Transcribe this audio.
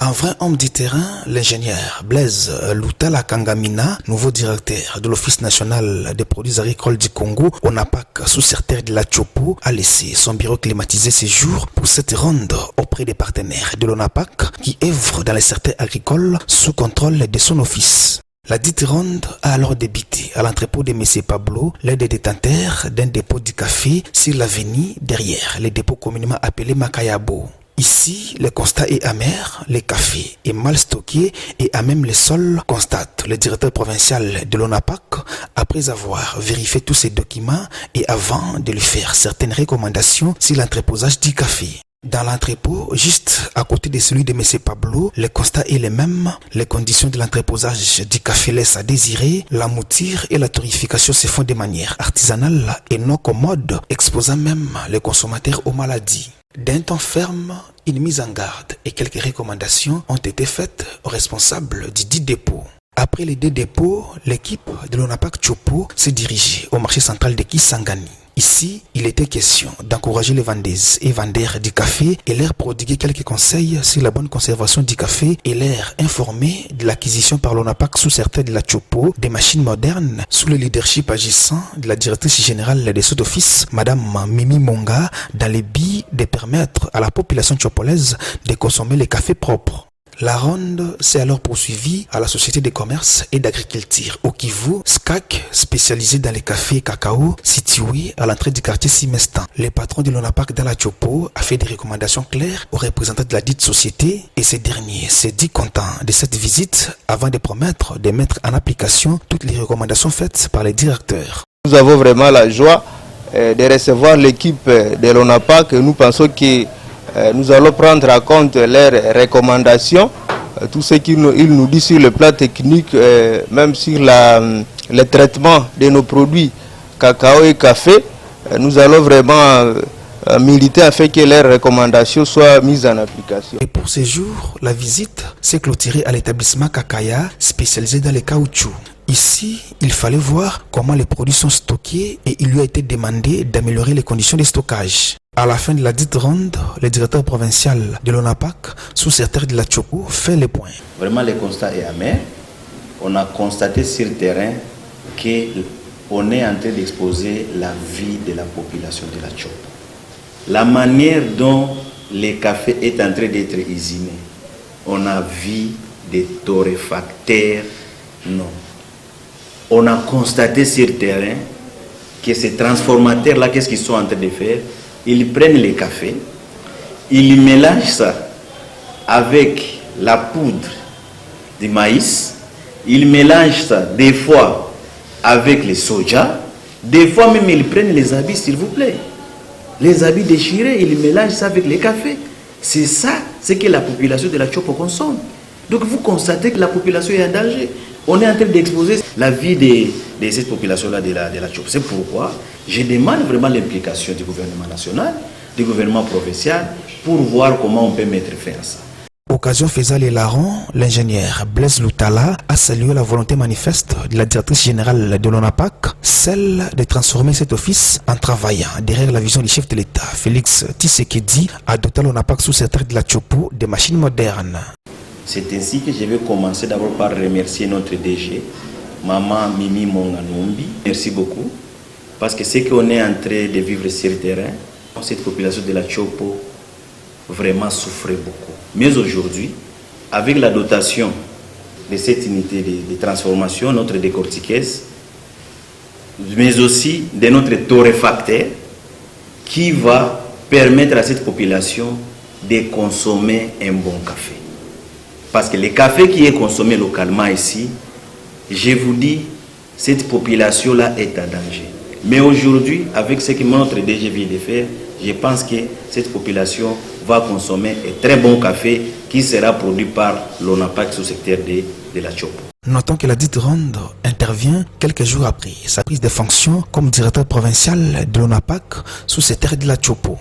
Un vrai homme du terrain, l'ingénieur Blaise Loutala Kangamina, nouveau directeur de l'Office national des produits agricoles du Congo, ONAPAC, sous-secrétaire de la Chopo, a laissé son bureau climatisé ces jours pour cette ronde auprès des partenaires de l'ONAPAC qui œuvrent dans les secteurs agricoles sous contrôle de son office. La dite ronde a alors débuté à l'entrepôt de M. Pablo, l'un des détenteurs d'un dépôt du café sur l'avenue derrière les dépôts communément appelés Makayabo. Ici, le constat est amer, le café est mal stocké et à même le sol, constate le directeur provincial de l'ONAPAC après avoir vérifié tous ses documents et avant de lui faire certaines recommandations sur l'entreposage du café. Dans l'entrepôt, juste à côté de celui de M. Pablo, le constat est le même. Les conditions de l'entreposage du café laissent à désirer. La mouture et la torréfication se font de manière artisanale et non commode, exposant même les consommateurs aux maladies. D'un temps ferme, une mise en garde et quelques recommandations ont été faites aux responsables du dit dépôt. Après les deux dépôts, l'équipe de l'ONAPAC Chopo s'est dirigée au marché central de Kisangani. Ici, il était question d'encourager les vendeuses et vendeurs du café et leur prodiguer quelques conseils sur la bonne conservation du café et leur informer de l'acquisition par l'ONAPAC sous certains de la Chopo des machines modernes sous le leadership agissant de la directrice générale des sous-offices, Madame Mimi Monga, dans le but de permettre à la population chopolaise de consommer les cafés propres. La ronde s'est alors poursuivie à la Société de commerce et d'agriculture au Kivu, SCAC, spécialisée dans les cafés et cacao, situé à l'entrée du quartier Simestan. Le patron de l'ONAPAC dans la Chopo a fait des recommandations claires aux représentants de la dite société et ces derniers s'est dit content de cette visite avant de promettre de mettre en application toutes les recommandations faites par les directeurs. Nous avons vraiment la joie de recevoir l'équipe de l'ONAPAC. Nous pensons que nous allons prendre en compte leurs recommandations, tout ce qu'ils nous disent sur le plan technique, même sur le traitement de nos produits cacao et café. Nous allons vraiment militer afin que leurs recommandations soient mises en application. Et pour ces jours, la visite s'est clôturée à l'établissement Kakaya, spécialisé dans les caoutchoucs. Ici, il fallait voir comment les produits sont stockés et il lui a été demandé d'améliorer les conditions de stockage. À la fin de la dite ronde, le directeur provincial de l'ONAPAC, sous-secrétaire de la Chopo, fait le point. Vraiment, le constat est amer. On a constaté sur le terrain qu'on est en train d'exposer la vie de la population de la Chopo. La manière dont le café est en train d'être usiné, on a vu des torréfacteurs, non. On a constaté sur le terrain que ces transformateurs-là, qu'est-ce qu'ils sont en train de faire? Ils prennent le café, ils mélangent ça avec la poudre de maïs, ils mélangent ça des fois avec le soja, des fois même ils prennent les habits, s'il vous plaît. Les habits déchirés, ils mélangent ça avec le café. C'est ça, c'est que la population de la Chopo consomme. Donc vous constatez que la population est en danger. On est en train d'exposer la vie de cette population-là de la Chopo. C'est pourquoi je demande vraiment l'implication du gouvernement national, du gouvernement provincial, pour voir comment on peut mettre fin à ça. Occasion faisant les larrons, l'ingénieur Blaise Loutala a salué la volonté manifeste de la directrice générale de l'ONAPAC, celle de transformer cet office en travaillant derrière la vision du chef de l'État, Félix Tshisekedi, à doter l'ONAPAC sous secrétaire de la Chopo des machines modernes. C'est ainsi que je vais commencer d'abord par remercier notre DG, Maman Mimi Monga Numbi. Merci beaucoup, parce que ce qu'on est en train de vivre sur le terrain, cette population de la Chopo vraiment souffrait beaucoup. Mais aujourd'hui, avec la dotation de cette unité de transformation, notre décortiqueuse, mais aussi de notre torréfacteur, qui va permettre à cette population de consommer un bon café. Parce que le café qui est consommé localement ici, je vous dis, cette population-là est en danger. Mais aujourd'hui, avec ce que notre DG vient de faire, je pense que cette population va consommer un très bon café qui sera produit par l'ONAPAC sous secteur de la Chopo. Notons que la dite ronde intervient quelques jours après sa prise de fonction comme directeur provincial de l'ONAPAC sous secteur de la Chopo.